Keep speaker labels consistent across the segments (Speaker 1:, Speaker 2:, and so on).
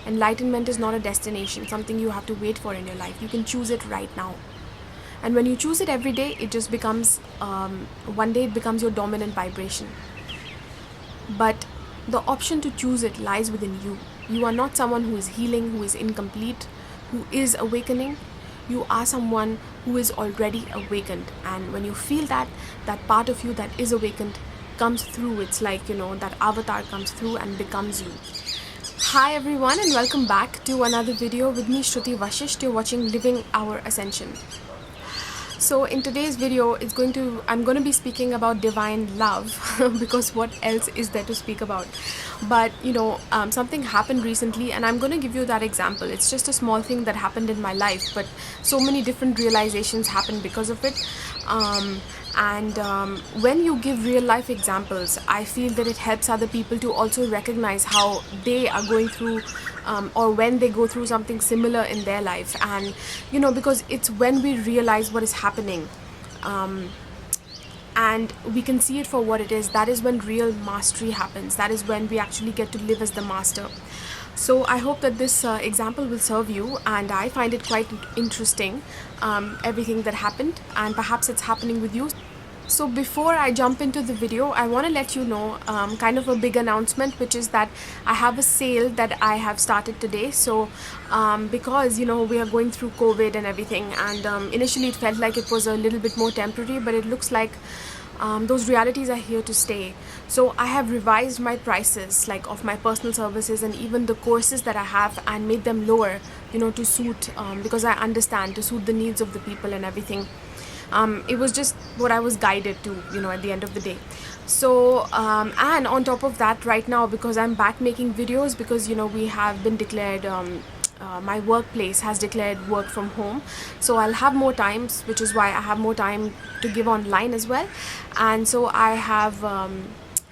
Speaker 1: Enlightenment is not a destination, something you have to wait for in your life. You can choose it right now. And when you choose it every day, it just becomes, one day it becomes your dominant vibration. But the option to choose it lies within you. You are not someone who is healing, who is incomplete, who is awakening. You are someone who is already awakened. And when you feel that, that part of you that is awakened comes through, it's like, that avatar comes through and becomes you. Hi everyone, and welcome back to another video with me, Shruti Vashisht. You're watching Living Our Ascension. So in today's video, I'm going to be speaking about divine love because what else is there to speak about? But something happened recently, and I'm going to give you that example. It's just a small thing that happened in my life, but so many different realizations happened because of it. When you give real life examples, I feel that it helps other people to also recognize how they are going through or when they go through something similar in their life. And because it's when we realize what is happening and we can see it for what it is, that is when real mastery happens. That is when we actually get to live as the master. So I hope that this example will serve you, and I find it quite interesting, everything that happened, and perhaps it's happening with you. So before I jump into the video, I want to let you know kind of a big announcement, which is that I have a sale that I have started today. So because we are going through COVID and everything, and initially it felt like it was a little bit more temporary, but it looks like those realities are here to stay. So I have revised my prices, like of my personal services and even the courses that I have, and made them lower, to suit, because I understand, to suit the needs of the people and everything. It was just what I was guided to, at the end of the day. So and on top of that, right now, because I'm back making videos, because we have been declared, my workplace has declared work from home, so I'll have more times, which is why I have more time to give online as well. And so I have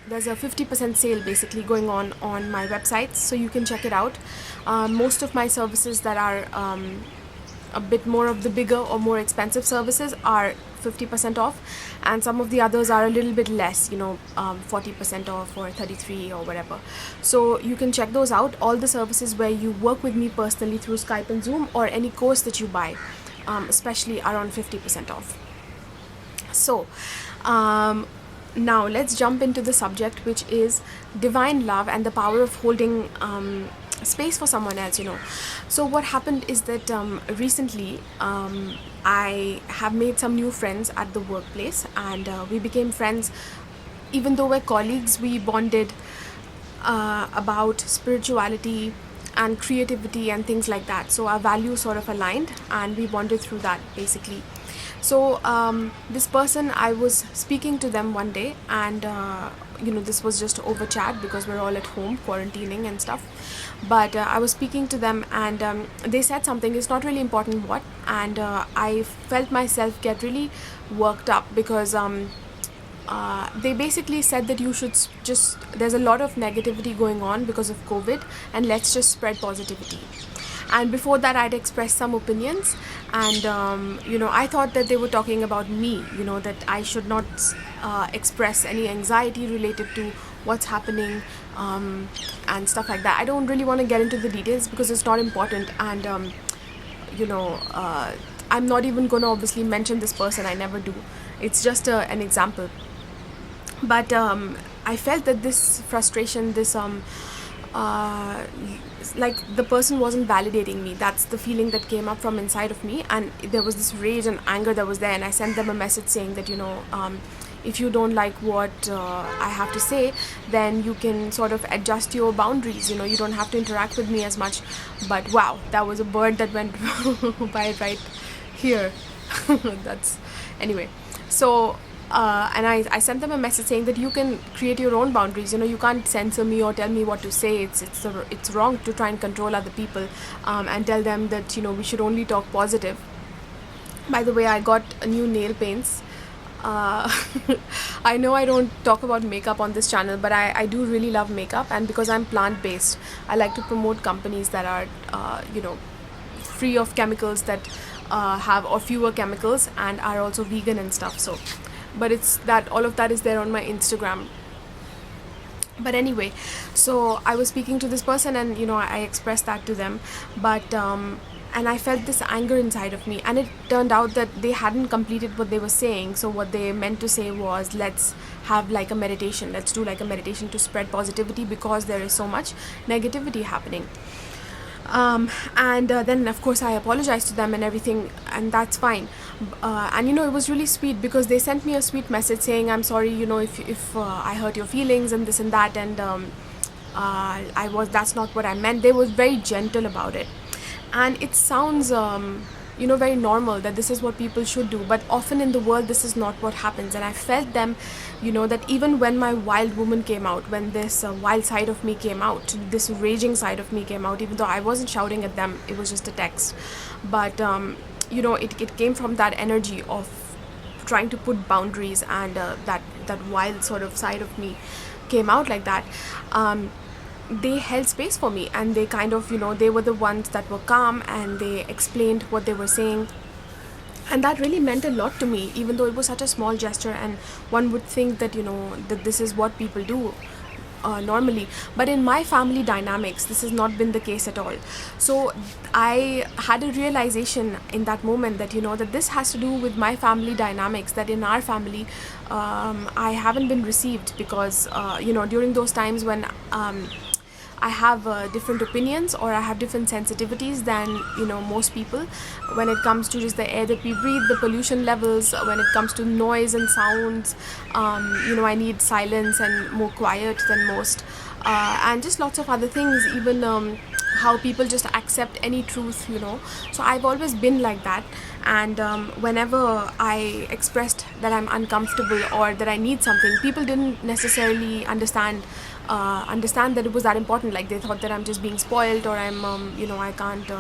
Speaker 1: there's a 50% sale basically going on my website, so you can check it out. Most of my services that are a bit more of the bigger or more expensive services are 50% off, and some of the others are a little bit less, 40% off or 33 or whatever. So you can check those out. All the services where you work with me personally through Skype and Zoom, or any course that you buy, especially, are on 50% off. So now let's jump into the subject, which is divine love and the power of holding space for someone else. So what happened is that recently I have made some new friends at the workplace, and we became friends. Even though we're colleagues, we bonded about spirituality and creativity and things like that. So our values sort of aligned, and we bonded through that basically. So this person, I was speaking to them one day, and this was just over chat because we're all at home quarantining and stuff. But I was speaking to them, and they said something, it's not really important what, and I felt myself get really worked up, because they basically said that you should there's a lot of negativity going on because of COVID, and let's just spread positivity. And before that, I'd expressed some opinions, and I thought that they were talking about me, that I should not express any anxiety related to what's happening, and stuff like that. I don't really want to get into the details because it's not important, and I'm not even going to obviously mention this person. I never do. It's just an example. But I felt that this frustration, this like the person wasn't validating me. That's the feeling that came up from inside of me, and there was this rage and anger that was there. And I sent them a message saying that if you don't like what I have to say, then you can sort of adjust your boundaries. You don't have to interact with me as much. But wow, that was a bird that went by right here. That's anyway. So and I sent them a message saying that you can create your own boundaries. You can't censor me or tell me what to say. It's wrong to try and control other people, and tell them that we should only talk positive. By the way, I got a new nail paints. I know I don't talk about makeup on this channel, but I do really love makeup, and because I'm plant-based, I like to promote companies that are free of chemicals, that have or fewer chemicals, and are also vegan and stuff. So but it's that all of that is there on my Instagram. But anyway, so I was speaking to this person, and I expressed that to them. But and I felt this anger inside of me, and it turned out that they hadn't completed what they were saying. So what they meant to say was, let's have like a meditation, let's do like a meditation to spread positivity, because there is so much negativity happening. And then of course I apologized to them and everything, and that's fine. And it was really sweet, because they sent me a sweet message saying, I'm sorry, if I hurt your feelings and this and that. And that's not what I meant. They were very gentle about it, and it sounds very normal that this is what people should do, but often in the world this is not what happens. And I felt them, that even when my wild woman came out, when this wild side of me came out, this raging side of me came out, even though I wasn't shouting at them, it was just a text. But it came from that energy of trying to put boundaries, and that wild sort of side of me came out like that. They held space for me, and they kind of, they were the ones that were calm, and they explained what they were saying. And that really meant a lot to me, even though it was such a small gesture, and one would think that, that this is what people do normally. But in my family dynamics, this has not been the case at all. So I had a realization in that moment that, that this has to do with my family dynamics, that in our family, I haven't been received, because, during those times when I have different opinions, or I have different sensitivities than most people, when it comes to just the air that we breathe, the pollution levels, when it comes to noise and sounds. I need silence and more quiet than most, and just lots of other things, even how people just accept any truth. So I've always been like that. And whenever I expressed that I'm uncomfortable or that I need something, people didn't necessarily understand that it was that important. Like, they thought that I'm just being spoiled, or I'm I can't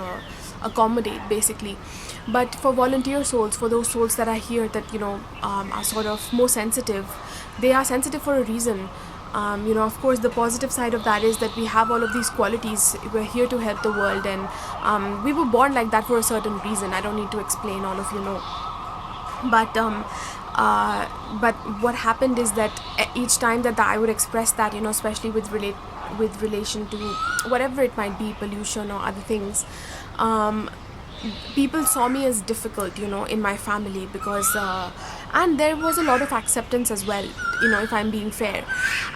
Speaker 1: accommodate, basically. But for volunteer souls, for those souls that I hear that are sort of more sensitive, they are sensitive for a reason. Of course, the positive side of that is that we have all of these qualities. We're here to help the world, and we were born like that for a certain reason. I don't need to explain, all of you know. But what happened is that each time that I would express that, especially with relation to whatever it might be, pollution or other things, people saw me as difficult, in my family, because and there was a lot of acceptance as well, if I'm being fair.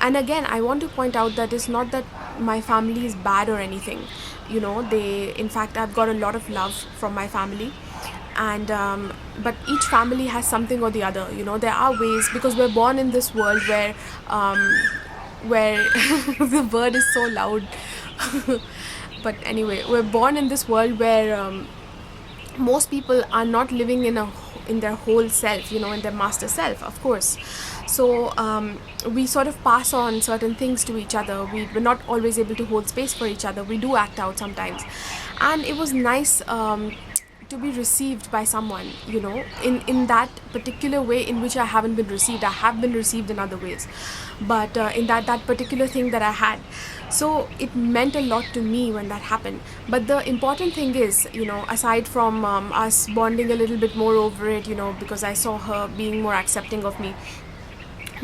Speaker 1: And again, I want to point out that it's not that my family is bad or anything. In fact, I've got a lot of love from my family. And but each family has something or the other. There are ways, because we're born in this world where the word is so loud. But anyway, we're born in this world where most people are not living in their whole self, in their master self, of course. So we sort of pass on certain things to each other. We're not always able to hold space for each other. We do act out sometimes. And it was nice to be received by someone, in that particular way in which I haven't been received. I have been received in other ways, but in that particular thing that I had. So it meant a lot to me when that happened. But the important thing is, aside from us bonding a little bit more over it, because I saw her being more accepting of me.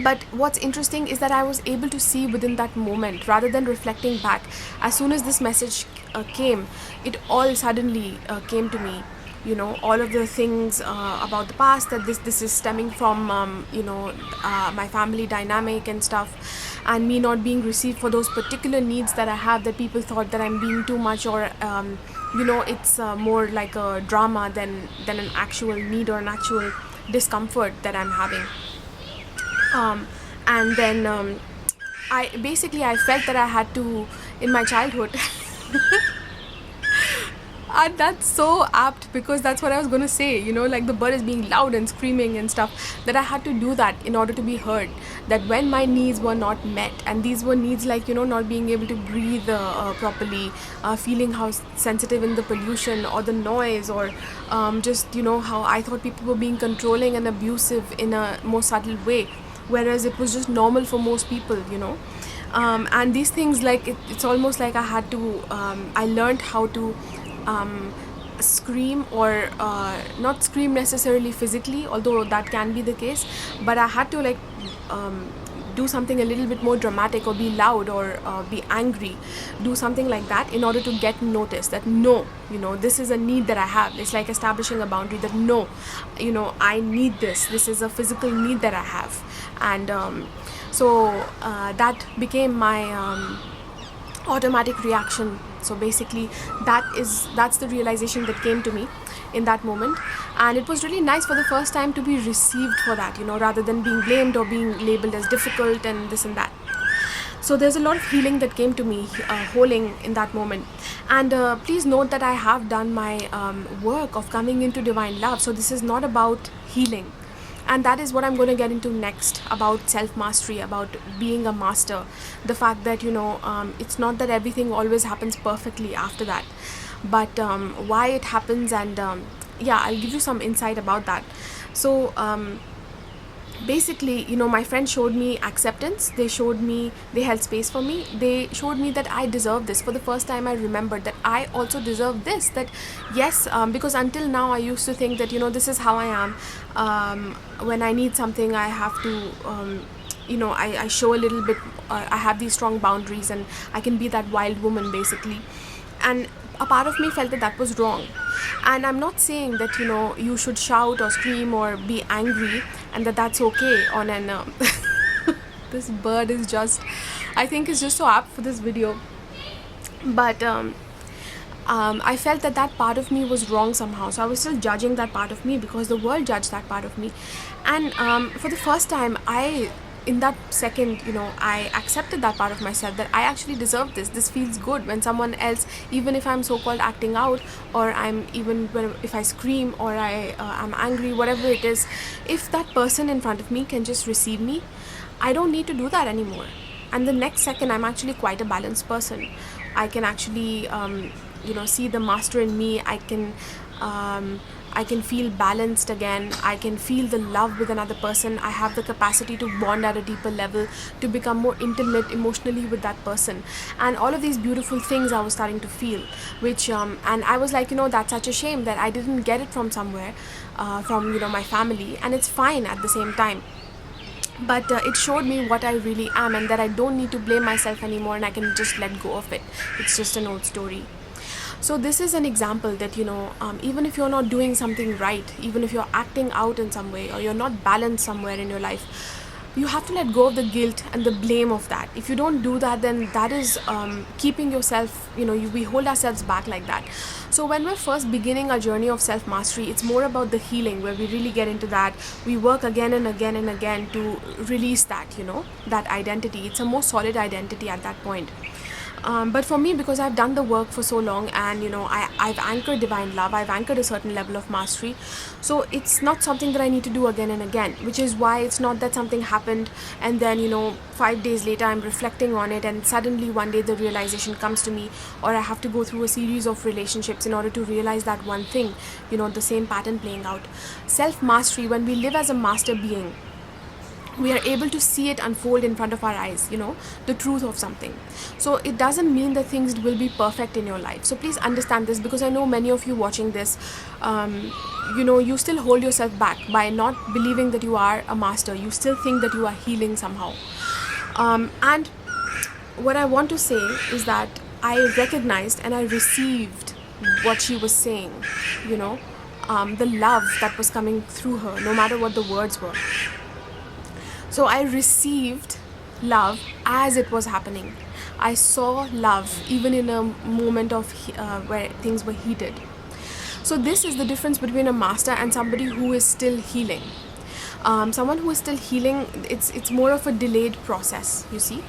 Speaker 1: But what's interesting is that I was able to see within that moment, rather than reflecting back. As soon as this message came, it all suddenly came to me. All of the things about the past, that this is stemming from my family dynamic and stuff, and me not being received for those particular needs that I have, that people thought that I'm being too much, or it's more like a drama than an actual need or an actual discomfort that I'm having. And then I felt that I had to, in my childhood. And that's so apt, because that's what I was going to say, like the bird is being loud and screaming and stuff, that I had to do that in order to be heard. That when my needs were not met, and these were needs like, not being able to breathe properly, feeling how sensitive in the pollution or the noise, or just, how I thought people were being controlling and abusive in a more subtle way, whereas it was just normal for most people, and these things, like it's almost like I had to I learned how to scream, or not scream necessarily physically, although that can be the case, but I had to do something a little bit more dramatic, or be loud, or be angry, do something like that in order to get noticed, that no, this is a need that I have. It's like establishing a boundary that no, I need this is a physical need that I have. And that became my automatic reaction. So basically that's the realization that came to me in that moment. And it was really nice for the first time to be received for that, rather than being blamed or being labeled as difficult and this and that. So there's a lot of healing that came to me, holding in that moment. And please note that I have done my work of coming into divine love. So this is not about healing. And that is what I'm going to get into next, about self-mastery, about being a master. The fact that, it's not that everything always happens perfectly after that, but why it happens. And I'll give you some insight about that. So basically, my friends showed me acceptance. They held space for me. They showed me that I deserve this. For the first time, I remembered that I also deserve this. That yes, because until now I used to think that this is how I am. When I need something, I have to I show a little bit. I have these strong boundaries, and I can be that wild woman basically. And a part of me felt that was wrong. And I'm not saying that you should shout or scream or be angry, and that's okay on an this bird is just, I think, is just so apt for this video. But I felt that part of me was wrong somehow. So I was still judging that part of me, because the world judged that part of me. And for the first time, in that second, I accepted that part of myself, that I actually deserve this. This feels good when someone else, even if I'm so-called acting out, or if I scream, or I'm angry, whatever it is, if that person in front of me can just receive me, I don't need to do that anymore. And the next second, I'm actually quite a balanced person. I can actually see the master in me. I can feel balanced again. I can feel the love with another person. I have the capacity to bond at a deeper level, to become more intimate emotionally with that person. And all of these beautiful things I was starting to feel, which and I was like, that's such a shame that I didn't get it from somewhere, from my family. And it's fine at the same time. But it showed me what I really am, and that I don't need to blame myself anymore, and I can just let go of it. It's just an old story. So this is an example that, even if you're not doing something right, even if you're acting out in some way, or you're not balanced somewhere in your life, you have to let go of the guilt and the blame of that. If you don't do that, then that is keeping yourself, we hold ourselves back like that. So when we're first beginning our journey of self-mastery, it's more about the healing, where we really get into that. We work again and again and again to release that, that identity. It's a more solid identity at that point. But for me, because I've done the work for so long, and I've anchored divine love, I've anchored a certain level of mastery, so it's not something that I need to do again and again, which is why it's not that something happened and then 5 days later I'm reflecting on it, and suddenly one day the realization comes to me, or I have to go through a series of relationships in order to realize that one thing, the same pattern playing out. Self-mastery, when we live as a master being, we are able to see it unfold in front of our eyes, the truth of something. So it doesn't mean that things will be perfect in your life. So please understand this, because I know many of you watching this, you still hold yourself back by not believing that you are a master. You still think that you are healing somehow. And what I want to say is that I recognized and I received what she was saying, the love that was coming through her, no matter what the words were. So I received love as it was happening. I saw love even in a moment of where things were heated. So this is the difference between a master and somebody who is still healing. Someone who is still healing, it's more of a delayed process, you see.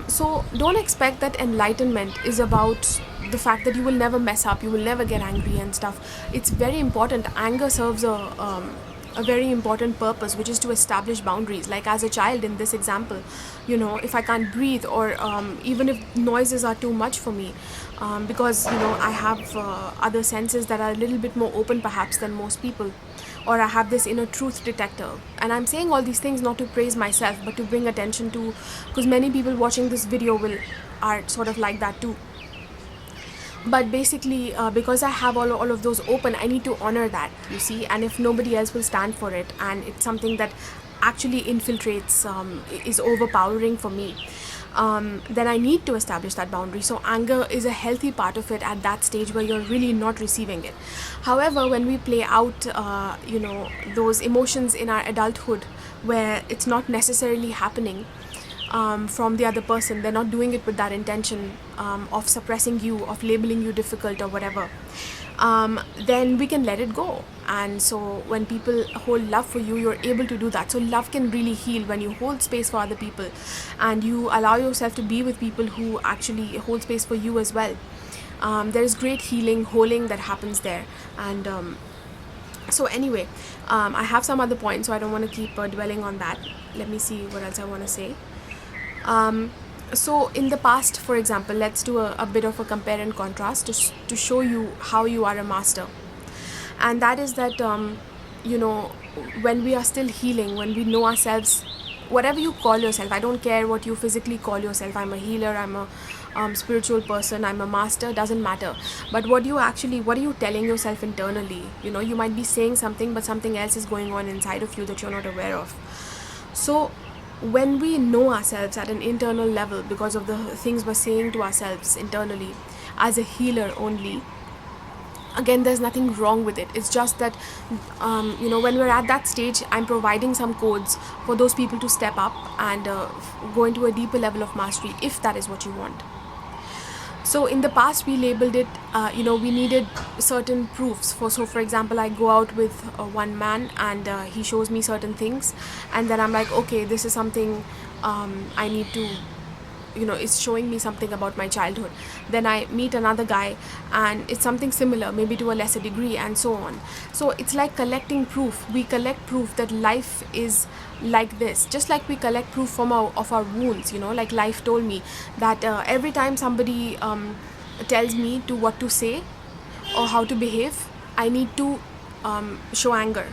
Speaker 1: So don't expect that enlightenment is about the fact that you will never mess up, you will never get angry and stuff. It's very important. Anger serves a very important purpose, which is to establish boundaries. Like as a child in this example, if I can't breathe, or even if noises are too much for me, because I have other senses that are a little bit more open perhaps than most people, or I have this inner truth detector. And I'm saying all these things not to praise myself, but to bring attention to, because many people watching this video are sort of like that too. But basically, because I have all of those open, I need to honor that, you see. And if nobody else will stand for it, and it's something that actually infiltrates, is overpowering for me, then I need to establish that boundary. So anger is a healthy part of it at that stage where you're really not receiving it. However, when we play out, those emotions in our adulthood, where it's not necessarily happening from the other person, they're not doing it with that intention of suppressing you, of labeling you difficult or whatever, then we can let it go. And so when people hold love for you, you're able to do that. So love can really heal when you hold space for other people and you allow yourself to be with people who actually hold space for you as well. There is great healing, holding that happens there. And so anyway, I have some other points, so I don't want to keep dwelling on that. Let me see what else I want to say. So in the past, for example, let's do a bit of a compare and contrast to show you how you are a master. And that is that, when we are still healing, when we know ourselves, whatever you call yourself, I don't care what you physically call yourself, I'm a healer, I'm a spiritual person, I'm a master, doesn't matter. But what are you telling yourself internally? You might be saying something, but something else is going on inside of you that you're not aware of. So when we know ourselves at an internal level, because of the things we're saying to ourselves internally, as a healer only, again, there's nothing wrong with it. It's just that, when we're at that stage, I'm providing some codes for those people to step up and go into a deeper level of mastery, if that is what you want. So in the past, we labeled it, we needed certain proofs. For example, I go out with one man and he shows me certain things, and then I'm like, okay, this is something I need to, it's showing me something about my childhood. Then I meet another guy and it's something similar, maybe to a lesser degree, and so on. So it's like collecting proof. We collect proof that life is like this, just like we collect proof of our wounds. Like life told me that every time somebody tells me to what to say or how to behave, I need to show anger.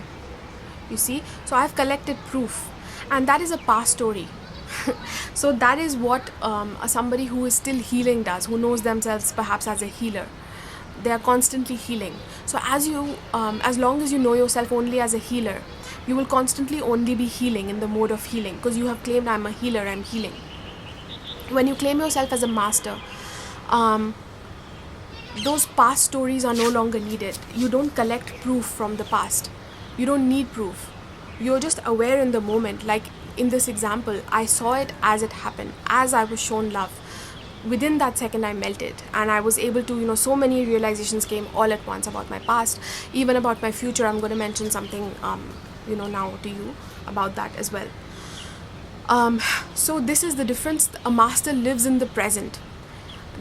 Speaker 1: You see, so I've collected proof, and that is a past story. So that is what somebody who is still healing does, who knows themselves perhaps as a healer. They are constantly healing. So as long as you know yourself only as a healer, you will constantly only be healing, in the mode of healing, because you have claimed, I'm a healer, I'm healing. When you claim yourself as a master, those past stories are no longer needed. You don't collect proof from the past. You don't need proof. You're just aware in the moment. Like in this example, I saw it as it happened, as I was shown love. Within that second, I melted, and I was able to, so many realizations came all at once about my past, even about my future. I'm going to mention something, now to you about that as well. So this is the difference. A master lives in the present.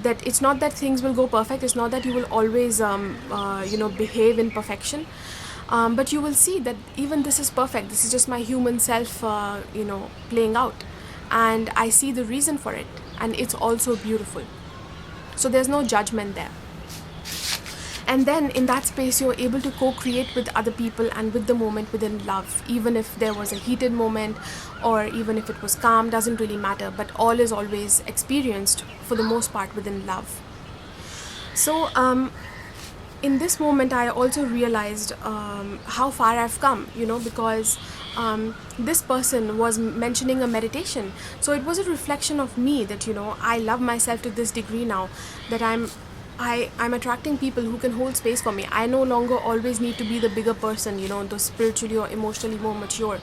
Speaker 1: That it's not that things will go perfect. It's not that you will always, behave in perfection. But you will see that even this is perfect. This is just my human self, playing out. And I see the reason for it. And it's also beautiful. So there's no judgment there. And then in that space, you're able to co-create with other people and with the moment within love. Even if there was a heated moment, or even if it was calm, doesn't really matter. But all is always experienced, for the most part, within love. So, in this moment, I also realized how far I've come, because this person was mentioning a meditation. So it was a reflection of me that, I love myself to this degree now, that I'm attracting people who can hold space for me. I no longer always need to be the bigger person, the spiritually or emotionally more mature.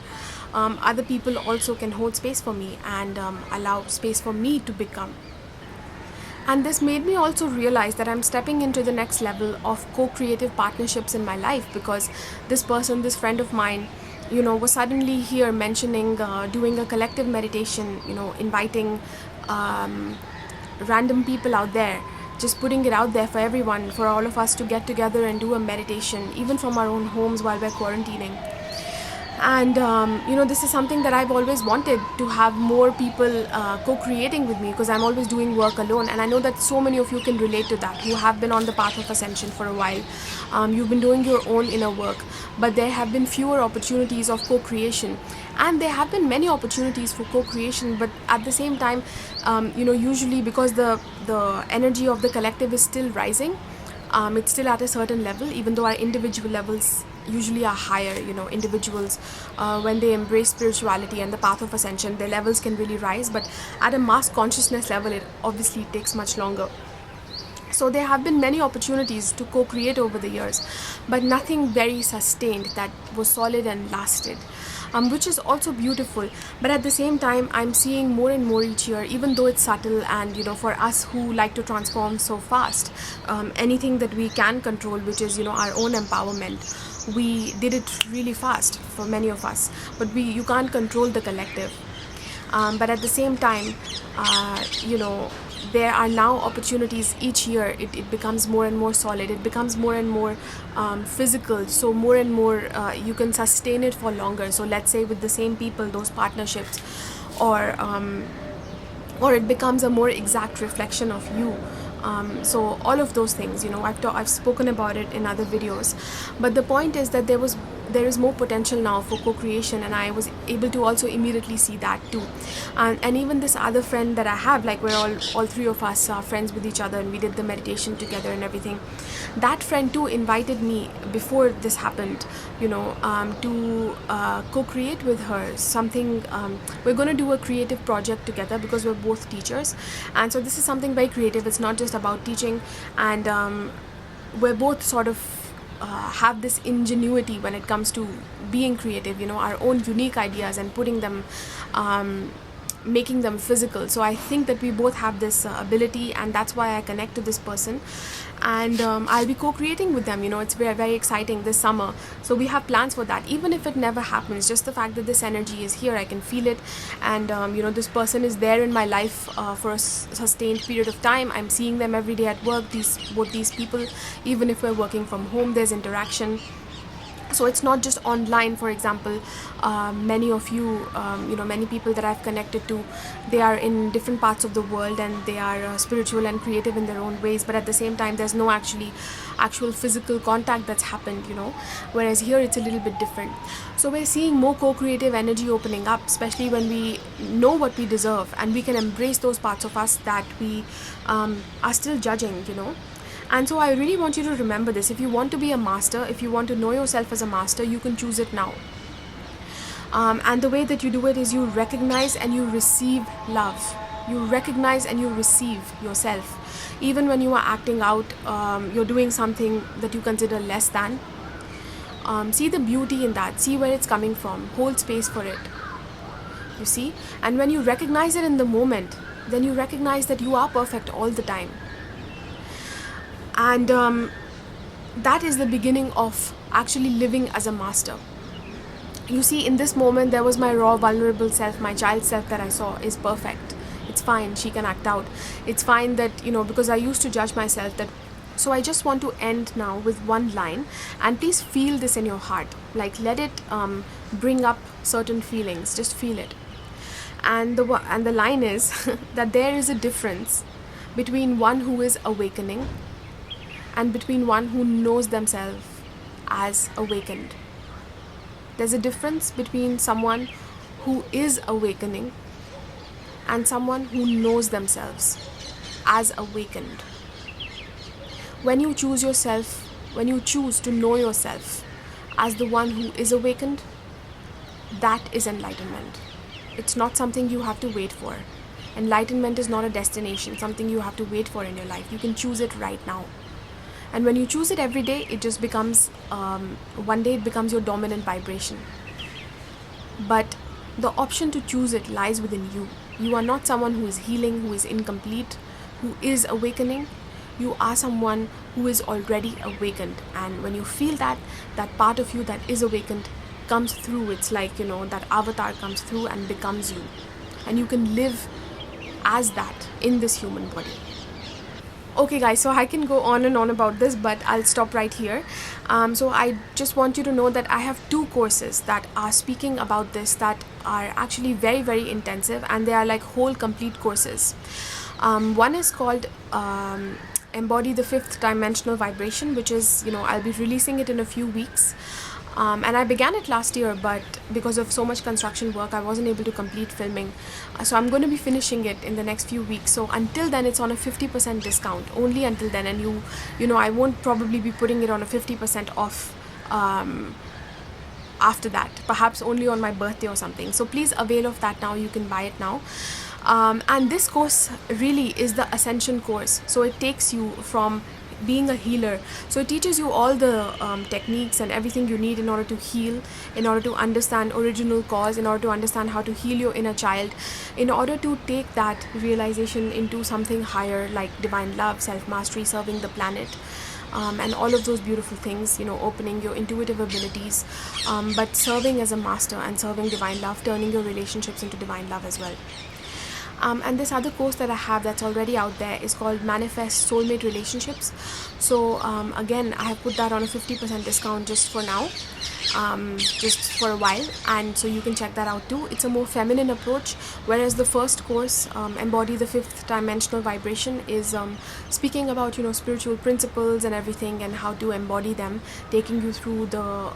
Speaker 1: Other people also can hold space for me and allow space for me to become. And this made me also realize that I'm stepping into the next level of co-creative partnerships in my life, because this person, this friend of mine, was suddenly here mentioning doing a collective meditation, inviting random people out there, just putting it out there for everyone, for all of us to get together and do a meditation, even from our own homes while we're quarantining. And this is something that I've always wanted, to have more people co-creating with me, because I'm always doing work alone, and I know that so many of you can relate to that, who have been on the path of ascension for a while. You've been doing your own inner work, but there have been fewer opportunities of co-creation, and there have been many opportunities for co-creation, but at the same time, usually because the energy of the collective is still rising, it's still at a certain level, even though our individual usually are higher, individuals, when they embrace spirituality and the path of ascension, their levels can really rise, but at a mass consciousness level, it obviously takes much longer. So there have been many opportunities to co-create over the years, but nothing very sustained that was solid and lasted, which is also beautiful. But at the same time, I'm seeing more and more each year, even though it's subtle, and for us who like to transform so fast, anything that we can control, which is our own empowerment, we did it really fast for many of us, but you can't control the collective. But at the same time, there are now opportunities each year. It becomes more and more solid, it becomes more and more physical, so more and more you can sustain it for longer. So let's say with the same people, those partnerships, or it becomes a more exact reflection of you. So all of those things, I've spoken about it in other videos, but the point is that there is more potential now for co-creation, and I was able to also immediately see that too. And even this other friend that I have, like we're all three of us are friends with each other, and we did the meditation together and everything. That friend too invited me before this happened, to co-create with her something. We're going to do a creative project together because we're both teachers, and so this is something very creative. It's not just about teaching, and we're both sort of have this ingenuity when it comes to being creative, our own unique ideas, and putting them, making them physical. So I think that we both have this ability, and that's why I connect to this person, and I'll be co-creating with them. It's very, very exciting this summer. So we have plans for that, even if it never happens. Just the fact that this energy is here, I can feel it, and this person is there in my life for a sustained period of time. I'm seeing them every day at work, both these people. Even if we're working from home, there's interaction. So it's not just online. For example, many of you, many people that I've connected to, they are in different parts of the world, and they are spiritual and creative in their own ways, but at the same time there's no actual physical contact that's happened, whereas here it's a little bit different. So we're seeing more co-creative energy opening up, especially when we know what we deserve, and we can embrace those parts of us that we are still judging. And so I really want you to remember this. If you want to be a master, if you want to know yourself as a master, you can choose it now. And the way that you do it is you recognize and you receive love. You recognize and you receive yourself. Even when you are acting out, you're doing something that you consider less than. See the beauty in that. See where it's coming from. Hold space for it. You see? And when you recognize it in the moment, then you recognize that you are perfect all the time. And that is the beginning of actually living as a master. You see, in this moment, there was my raw, vulnerable self, my child self that I saw is perfect. It's fine, she can act out. It's fine that, because I used to judge myself that. So I just want to end now with one line, and please feel this in your heart. Like, let it bring up certain feelings, just feel it. And the line is that there is a difference between one who is awakening and between one who knows themselves as awakened. There's a difference between someone who is awakening and someone who knows themselves as awakened. When you choose yourself, when you choose to know yourself as the one who is awakened, that is enlightenment. It's not something you have to wait for. Enlightenment is not a destination, something you have to wait for in your life. You can choose it right now. And when you choose it every day, it just becomes, one day it becomes your dominant vibration. But the option to choose it lies within you. You are not someone who is healing, who is incomplete, who is awakening. You are someone who is already awakened. And when you feel that part of you that is awakened comes through, it's like, that avatar comes through and becomes you. And you can live as that in this human body. Okay guys, so I can go on and on about this, but I'll stop right here. So I just want you to know that I have 2 courses that are speaking about this, that are actually very, very intensive, and they are like whole complete courses. One is called Embody the 5th Dimensional Vibration, which is, I'll be releasing it in a few weeks. And I began it last year, but because of so much construction work, I wasn't able to complete filming. So I'm going to be finishing it in the next few weeks. So until then, it's on a 50% discount, only until then. And I won't probably be putting it on a 50% off after that, perhaps only on my birthday or something. So please avail of that now. You can buy it now. And this course really is the Ascension course. So it takes you from being a healer. So it teaches you all the techniques and everything you need in order to heal, in order to understand original cause, in order to understand how to heal your inner child, in order to take that realization into something higher, like divine love, self-mastery, serving the planet, and all of those beautiful things, opening your intuitive abilities, but serving as a master and serving divine love, turning your relationships into divine love as well. And this other course that I have that's already out there is called Manifest Soulmate Relationships. So again, I have put that on a 50% discount just for now, just for a while, and so you can check that out too. It's a more feminine approach, whereas the first course, Embody the Fifth Dimensional Vibration, is speaking about spiritual principles and everything and how to embody them, taking you through the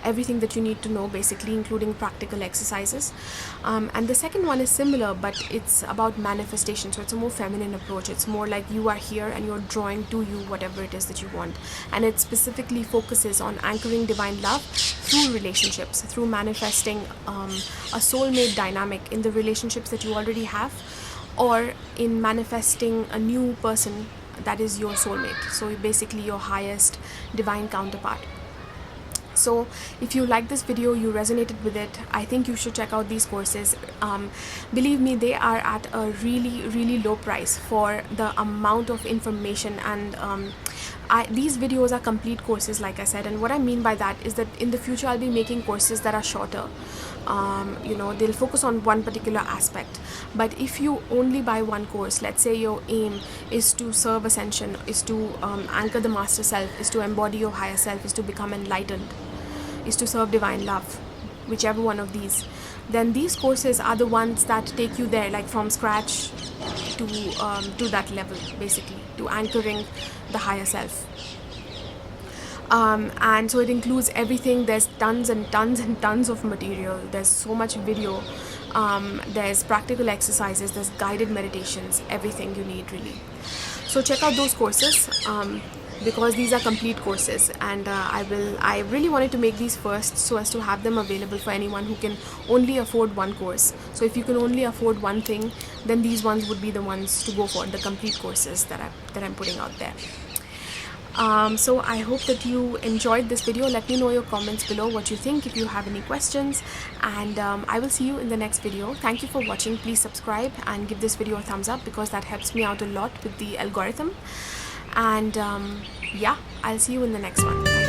Speaker 1: everything that you need to know, basically, including practical exercises. And the second one is similar, but it's about manifestation. So it's a more feminine approach. It's more like you are here and you're drawing to you whatever it is that you want. And it specifically focuses on anchoring divine love through relationships, through manifesting a soulmate dynamic in the relationships that you already have, or in manifesting a new person that is your soulmate. So basically your highest divine counterpart. So if you like this video, you resonated with it, I think you should check out these courses. Believe me, they are at a really, really low price for the amount of information, and these videos are complete courses, like I said. And what I mean by that is that in the future I'll be making courses that are shorter. They'll focus on one particular aspect. But if you only buy one course, let's say your aim is to serve ascension, is to anchor the master self, is to embody your higher self, is to become enlightened, is to serve divine love, whichever one of these, then these courses are the ones that take you there, like from scratch to that level, basically, to anchoring the higher self. And so it includes everything. There's tons and tons and tons of material. There's so much video. There's practical exercises. There's guided meditations. Everything you need, really. So check out those courses, because these are complete courses, and I really wanted to make these first so as to have them available for anyone who can only afford one course. So if you can only afford one thing, then these ones would be the ones to go for, the complete courses that I'm putting out there. So I hope that you enjoyed this video. Let me know your comments below, what you think, if you have any questions, and I will see you in the next video. Thank you for watching. Please subscribe and give this video a thumbs up, because that helps me out a lot with the algorithm. And yeah, I'll see you in the next one.